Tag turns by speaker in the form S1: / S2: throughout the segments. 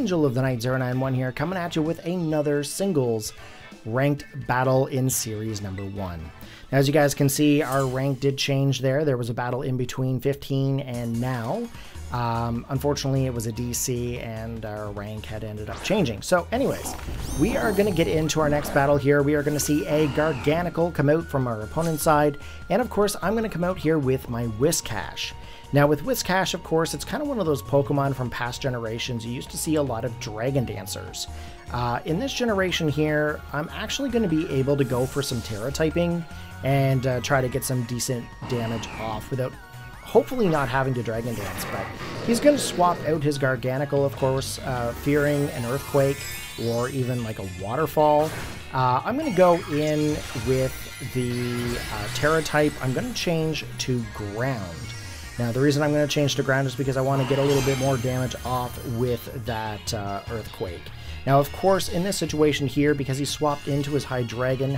S1: Angel of the Night 091 here, coming at you with another singles ranked battle in series number 1. Now, as you guys can see, our rank did change there. There was a battle in between 15 and now. Unfortunately, it was a DC and our rank had ended up changing. So anyways, we are going to get into our next battle here. We are going to see a Garganical come out from our opponent's side. And of course, I'm going to come out here with my Whiscash. Now with Whiscash, of course, it's kind of one of those Pokemon from past generations. You used to see a lot of Dragon Dancers. In this generation here, I'm actually going to be able to go for some Terra typing and try to get some decent damage off without hopefully not having to Dragon Dance. But he's going to swap out his Garganical, of course, fearing an Earthquake or even like a Waterfall. I'm going to go in with the Terra type. I'm going to change to Ground. Now, the reason I'm going to change to Ground is because I want to get a little bit more damage off with that Earthquake. Now, of course, in this situation here, because he swapped into his Hydreigon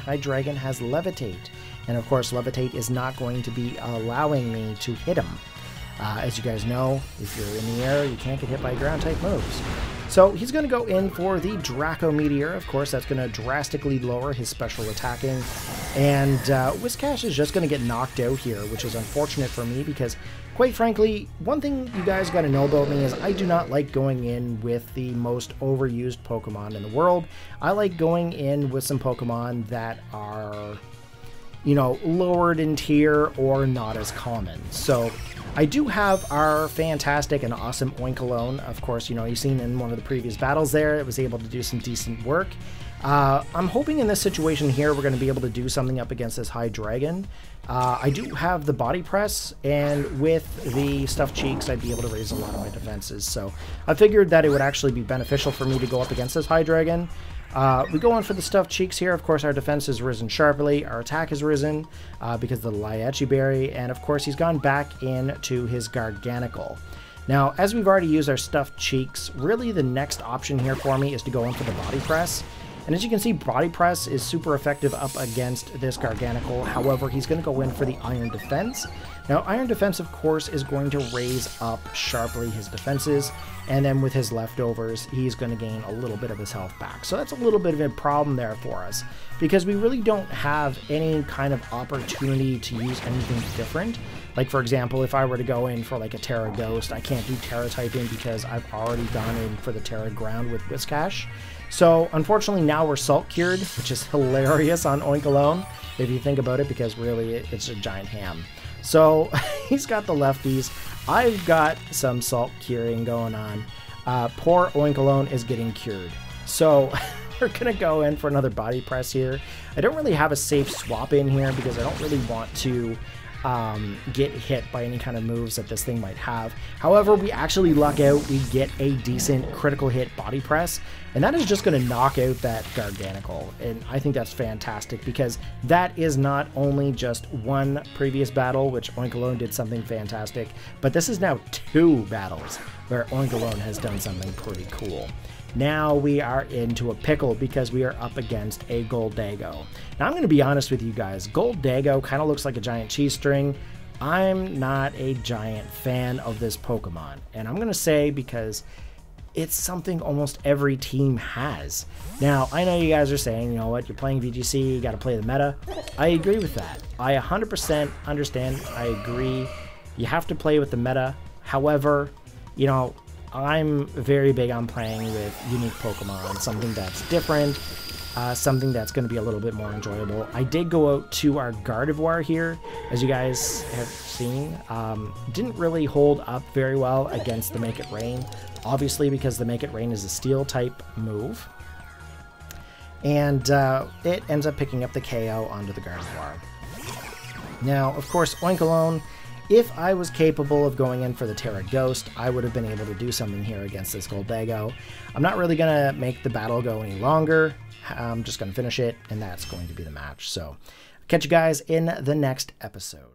S1: has Levitate. And of course, Levitate is not going to be allowing me to hit him. As you guys know, if you're in the air, you can't get hit by ground-type moves. So he's going to go in for the Draco Meteor. Of course, that's going to drastically lower his special attacking. And Whiscash is just going to get knocked out here, which is unfortunate for me because, quite frankly, one thing you guys got to know about me is I do not like going in with the most overused Pokemon in the world. I like going in with some Pokemon that are, you know, lowered in tier or not as common. So I do have our fantastic and awesome Oinkologne. Of course, you know, you've seen in one of the previous battles there, it was able to do some decent work. I'm hoping in this situation here, we're going to be able to do something up against this Hydreigon. I do have the Body Press, and with the Stuffed Cheeks, I'd be able to raise a lot of my defenses. So I figured that it would actually be beneficial for me to go up against this Hydreigon. We go on for the Stuffed Cheeks here. Of course, our defense has risen sharply. Our attack has risen because of the Liachi Berry. And of course, he's gone back into his Garganical. Now, as we've already used our Stuffed Cheeks, really the next option here for me is to go in for the Body Press. And as you can see, Body Press is super effective up against this Garganical. However, he's going to go in for the Iron Defense. Now, Iron Defense, of course, is going to raise up sharply his defenses. And then with his leftovers, he's going to gain a little bit of his health back. So that's a little bit of a problem there for us, because we really don't have any kind of opportunity to use anything different. Like, for example, if I were to go in for like a Terra Ghost, I can't do Terra typing because I've already gone in for the Terra Ground with Whiscash. So, unfortunately, now we're Salt Cured, which is hilarious on Oinkologne, if you think about it, because really it's a giant ham. So, he's got the lefties. I've got some Salt Curing going on. Poor Oinkologne is getting cured. So, we're going to go in for another Body Press here. I don't really have a safe swap in here because I don't really want to get hit by any kind of moves that this thing might have. However, we actually luck out. We get a decent critical hit Body Press, and that is just going to knock out that Garganical. And I think that's fantastic because that is not only just one previous battle, which Oinkologne did something fantastic, but this is now 2 battles where Oinkologne has done something pretty cool. Now we are into a pickle because we are up against a Goldago. Now I'm going to be honest with you guys, Goldago kind of looks like a giant cheese string. I'm not a giant fan of this Pokemon, and I'm going to say because it's something almost every team has. Now, I know you guys are saying, you know what, you're playing VGC, you got to play the meta. I agree with that. I 100% understand, I agree. You have to play with the meta. However, you know, I'm very big on playing with unique Pokemon, something that's different, something that's going to be a little bit more enjoyable. I did go out to our Gardevoir here, as you guys have seen. Didn't really hold up very well against the Make It Rain, obviously because the Make It Rain is a Steel type move. And it ends up picking up the KO onto the Gardevoir. Now, of course, Oinkologne, if I was capable of going in for the Terra Ghost, I would have been able to do something here against this Goldago. I'm not really going to make the battle go any longer. I'm just going to finish it, and that's going to be the match. So, catch you guys in the next episode.